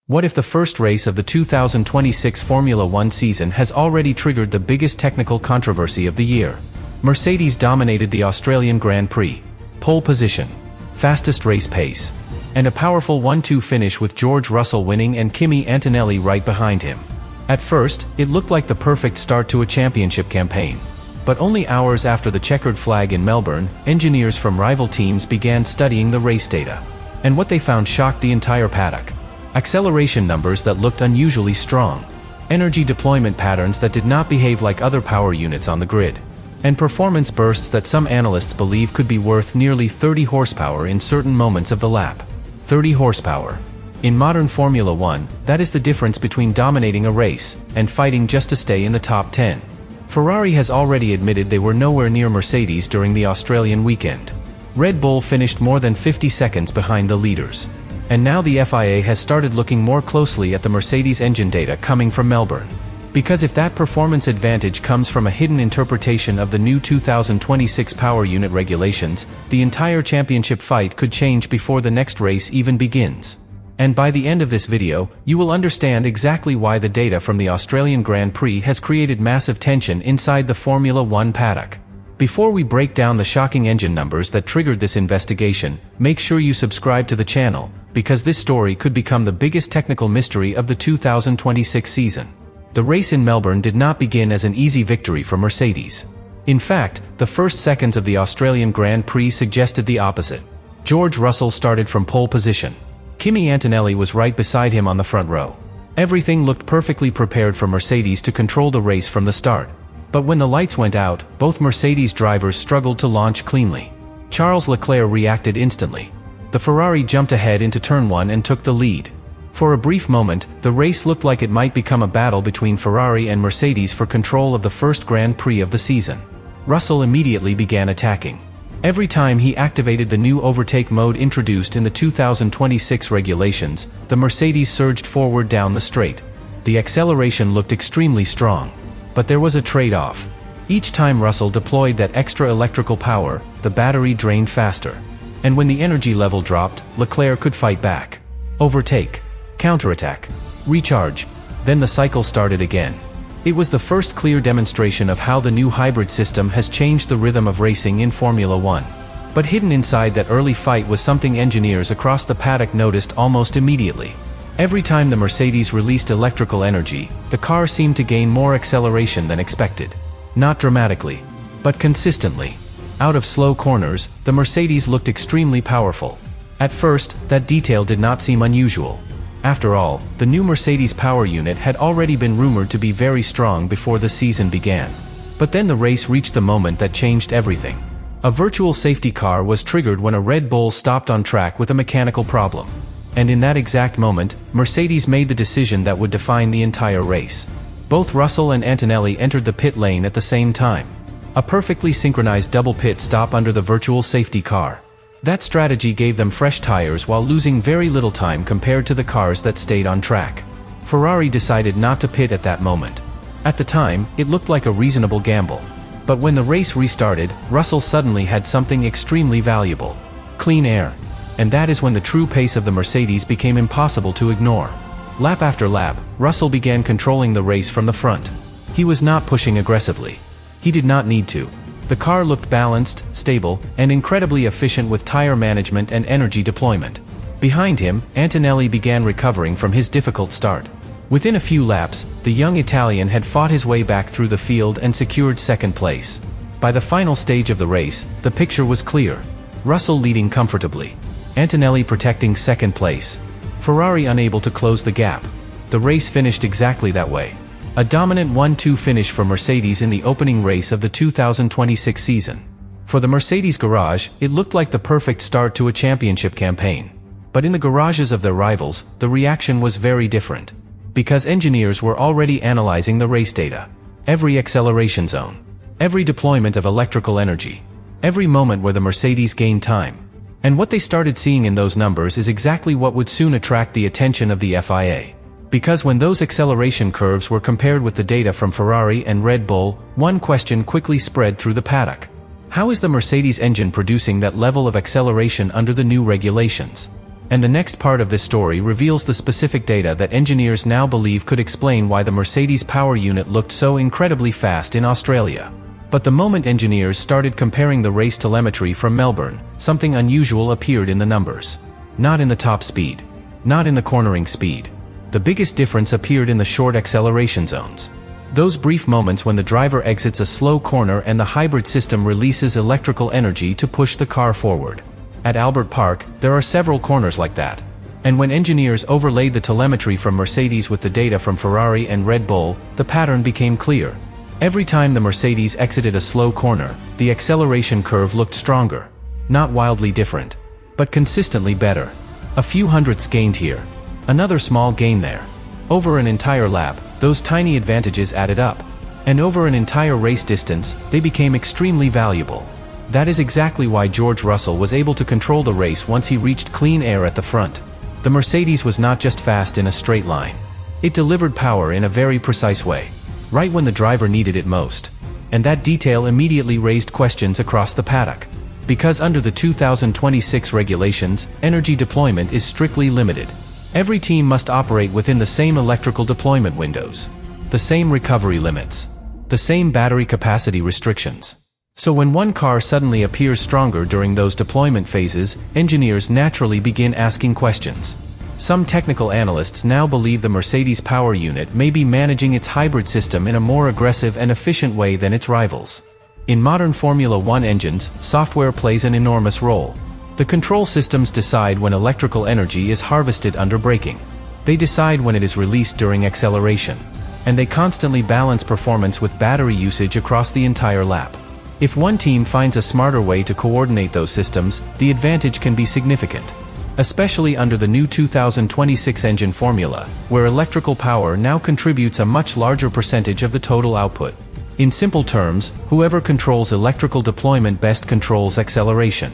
What if the first race of the 2026 Formula One season has already triggered the biggest technical controversy of the year? Mercedes dominated the Australian Grand Prix. Pole position, fastest race pace, and a powerful 1-2 finish with George Russell winning and Kimi Antonelli right behind him. At first, it looked like the perfect start to a championship campaign. But only hours after the checkered flag in Melbourne, engineers from rival teams began studying the race data. And what they found shocked the entire paddock. Acceleration numbers that looked unusually strong. Energy deployment patterns that did not behave like other power units on the grid. And performance bursts that some analysts believe could be worth nearly 30 horsepower in certain moments of the lap. 30 horsepower. In modern Formula One, that is the difference between dominating a race and fighting just to stay in the top 10. Ferrari has already admitted they were nowhere near Mercedes during the Australian weekend. Red Bull finished more than 50 seconds behind the leaders. And now the FIA has started looking more closely at the Mercedes engine data coming from Melbourne. Because if that performance advantage comes from a hidden interpretation of the new 2026 power unit regulations, the entire championship fight could change before the next race even begins. And by the end of this video, you will understand exactly why the data from the Australian Grand Prix has created massive tension inside the Formula One paddock. Before we break down the shocking engine numbers that triggered this investigation, make sure you subscribe to the channel, because this story could become the biggest technical mystery of the 2026 season. The race in Melbourne did not begin as an easy victory for Mercedes. In fact, the first seconds of the Australian Grand Prix suggested the opposite. George Russell started from pole position. Kimi Antonelli was right beside him on the front row. Everything looked perfectly prepared for Mercedes to control the race from the start. But when the lights went out, both Mercedes drivers struggled to launch cleanly. Charles Leclerc reacted instantly. The Ferrari jumped ahead into turn 1 and took the lead. For a brief moment, the race looked like it might become a battle between Ferrari and Mercedes for control of the first Grand Prix of the season. Russell immediately began attacking. Every time he activated the new overtake mode introduced in the 2026 regulations, the Mercedes surged forward down the straight. The acceleration looked extremely strong. But there was a trade-off. Each time Russell deployed that extra electrical power, the battery drained faster. And when the energy level dropped, Leclerc could fight back. Overtake. Counterattack. Recharge. Then the cycle started again. It was the first clear demonstration of how the new hybrid system has changed the rhythm of racing in Formula One. But hidden inside that early fight was something engineers across the paddock noticed almost immediately. Every time the Mercedes released electrical energy, the car seemed to gain more acceleration than expected. Not dramatically, but consistently. Out of slow corners, the Mercedes looked extremely powerful. At first, that detail did not seem unusual. After all, the new Mercedes power unit had already been rumored to be very strong before the season began. But then the race reached the moment that changed everything. A virtual safety car was triggered when a Red Bull stopped on track with a mechanical problem. And in that exact moment, Mercedes made the decision that would define the entire race. Both Russell and Antonelli entered the pit lane at the same time. A perfectly synchronized double pit stop under the virtual safety car. That strategy gave them fresh tires while losing very little time compared to the cars that stayed on track. Ferrari decided not to pit at that moment. At the time, it looked like a reasonable gamble. But when the race restarted, Russell suddenly had something extremely valuable. Clean air. And that is when the true pace of the Mercedes became impossible to ignore. Lap after lap, Russell began controlling the race from the front. He was not pushing aggressively. He did not need to. The car looked balanced, stable, and incredibly efficient with tire management and energy deployment. Behind him, Antonelli began recovering from his difficult start. Within a few laps, the young Italian had fought his way back through the field and secured second place. By the final stage of the race, the picture was clear. Russell leading comfortably. Antonelli protecting second place. Ferrari unable to close the gap. The race finished exactly that way. A dominant 1-2 finish for Mercedes in the opening race of the 2026 season. For the Mercedes garage, it looked like the perfect start to a championship campaign. But in the garages of their rivals, the reaction was very different. Because engineers were already analyzing the race data. Every acceleration zone. Every deployment of electrical energy. Every moment where the Mercedes gained time. And what they started seeing in those numbers is exactly what would soon attract the attention of the FIA. Because when those acceleration curves were compared with the data from Ferrari and Red Bull, one question quickly spread through the paddock. How is the Mercedes engine producing that level of acceleration under the new regulations? And the next part of this story reveals the specific data that engineers now believe could explain why the Mercedes power unit looked so incredibly fast in Australia. But the moment engineers started comparing the race telemetry from Melbourne, something unusual appeared in the numbers. Not in the top speed. Not in the cornering speed. The biggest difference appeared in the short acceleration zones. Those brief moments when the driver exits a slow corner and the hybrid system releases electrical energy to push the car forward. At Albert Park, there are several corners like that. And when engineers overlaid the telemetry from Mercedes with the data from Ferrari and Red Bull, the pattern became clear. Every time the Mercedes exited a slow corner, the acceleration curve looked stronger. Not wildly different, but consistently better. A few hundredths gained here. Another small gain there. Over an entire lap, those tiny advantages added up. And over an entire race distance, they became extremely valuable. That is exactly why George Russell was able to control the race once he reached clean air at the front. The Mercedes was not just fast in a straight line. It delivered power in a very precise way, right when the driver needed it most. And that detail immediately raised questions across the paddock. Because under the 2026 regulations, energy deployment is strictly limited. Every team must operate within the same electrical deployment windows, the same recovery limits, the same battery capacity restrictions. So when one car suddenly appears stronger during those deployment phases, engineers naturally begin asking questions. Some technical analysts now believe the Mercedes power unit may be managing its hybrid system in a more aggressive and efficient way than its rivals. In modern Formula One engines, software plays an enormous role. The control systems decide when electrical energy is harvested under braking. They decide when it is released during acceleration. And they constantly balance performance with battery usage across the entire lap. If one team finds a smarter way to coordinate those systems, the advantage can be significant. Especially under the new 2026 engine formula, where electrical power now contributes a much larger percentage of the total output. In simple terms, whoever controls electrical deployment best controls acceleration.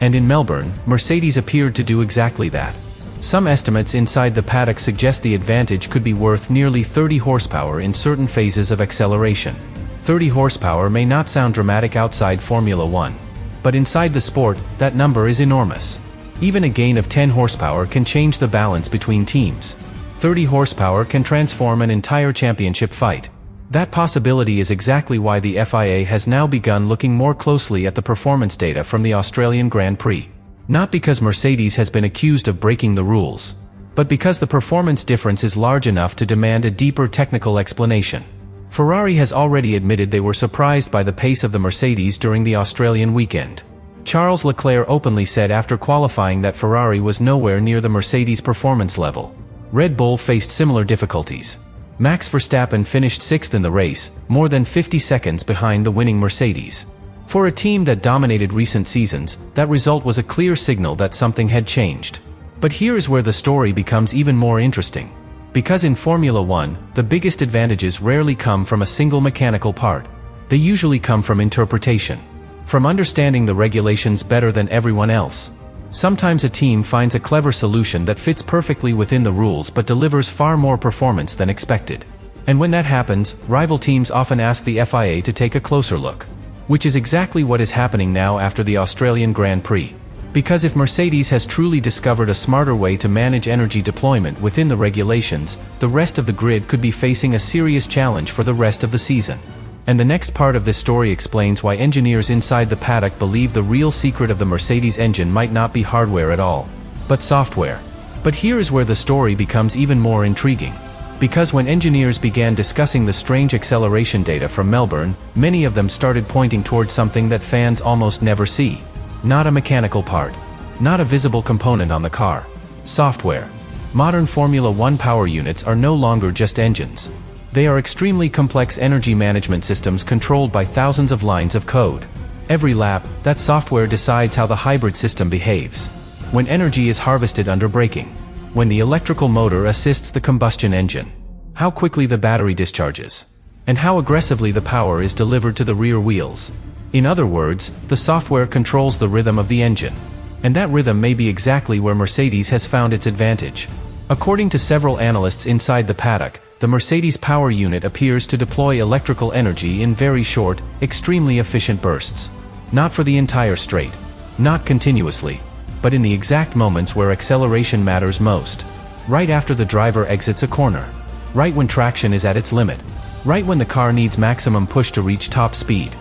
And in Melbourne, Mercedes appeared to do exactly that. Some estimates inside the paddock suggest the advantage could be worth nearly 30 horsepower in certain phases of acceleration. 30 horsepower may not sound dramatic outside Formula One, but inside the sport, that number is enormous. Even a gain of 10 horsepower can change the balance between teams. 30 horsepower can transform an entire championship fight. That possibility is exactly why the FIA has now begun looking more closely at the performance data from the Australian Grand Prix. Not because Mercedes has been accused of breaking the rules, but because the performance difference is large enough to demand a deeper technical explanation. Ferrari has already admitted they were surprised by the pace of the Mercedes during the Australian weekend. Charles Leclerc openly said after qualifying that Ferrari was nowhere near the Mercedes performance level. Red Bull faced similar difficulties. Max Verstappen finished 6th in the race, more than 50 seconds behind the winning Mercedes. For a team that dominated recent seasons, that result was a clear signal that something had changed. But here is where the story becomes even more interesting. Because in Formula One, the biggest advantages rarely come from a single mechanical part. They usually come from interpretation. From understanding the regulations better than everyone else. Sometimes a team finds a clever solution that fits perfectly within the rules but delivers far more performance than expected. And when that happens, rival teams often ask the FIA to take a closer look. Which is exactly what is happening now after the Australian Grand Prix. Because if Mercedes has truly discovered a smarter way to manage energy deployment within the regulations, the rest of the grid could be facing a serious challenge for the rest of the season. And the next part of this story explains why engineers inside the paddock believe the real secret of the Mercedes engine might not be hardware at all, but software. But here is where the story becomes even more intriguing. Because when engineers began discussing the strange acceleration data from Melbourne, many of them started pointing towards something that fans almost never see. Not a mechanical part. Not a visible component on the car. Software. Modern Formula One power units are no longer just engines. They are extremely complex energy management systems controlled by thousands of lines of code. Every lap, that software decides how the hybrid system behaves. When energy is harvested under braking. When the electrical motor assists the combustion engine. How quickly the battery discharges. And how aggressively the power is delivered to the rear wheels. In other words, the software controls the rhythm of the engine. And that rhythm may be exactly where Mercedes has found its advantage. According to several analysts inside the paddock, the Mercedes power unit appears to deploy electrical energy in very short, extremely efficient bursts. Not for the entire straight. Not continuously. but in the exact moments where acceleration matters most. Right after the driver exits a corner. Right when traction is at its limit. Right when the car needs maximum push to reach top speed.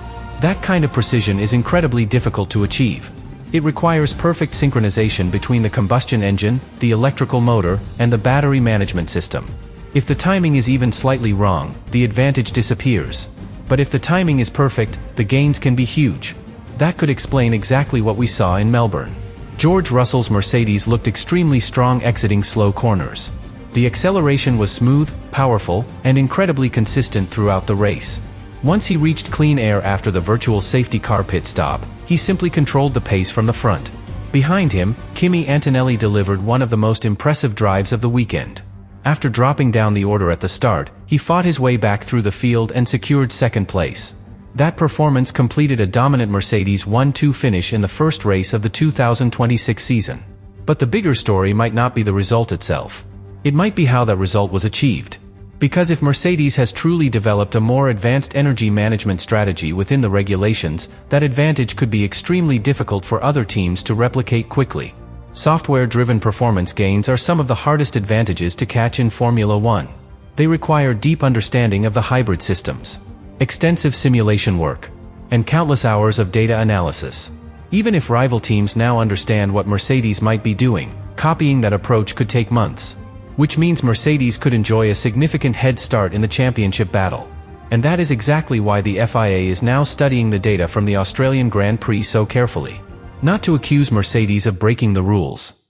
That kind of precision is incredibly difficult to achieve. It requires perfect synchronization between the combustion engine, the electrical motor, and the battery management system. If the timing is even slightly wrong, the advantage disappears. But if the timing is perfect, the gains can be huge. That could explain exactly what we saw in Melbourne. George Russell's Mercedes looked extremely strong exiting slow corners. The acceleration was smooth, powerful, and incredibly consistent throughout the race. Once he reached clean air after the virtual safety car pit stop, he simply controlled the pace from the front. Behind him, Kimi Antonelli delivered one of the most impressive drives of the weekend. After dropping down the order at the start, he fought his way back through the field and secured second place. That performance completed a dominant Mercedes 1-2 finish in the first race of the 2026 season. But the bigger story might not be the result itself. It might be how that result was achieved. Because if Mercedes has truly developed a more advanced energy management strategy within the regulations, that advantage could be extremely difficult for other teams to replicate quickly. Software-driven performance gains are some of the hardest advantages to catch in Formula One. They require deep understanding of the hybrid systems, extensive simulation work, and countless hours of data analysis. Even if rival teams now understand what Mercedes might be doing, copying that approach could take months. Which means Mercedes could enjoy a significant head start in the championship battle. And that is exactly why the FIA is now studying the data from the Australian Grand Prix so carefully. Not to accuse Mercedes of breaking the rules,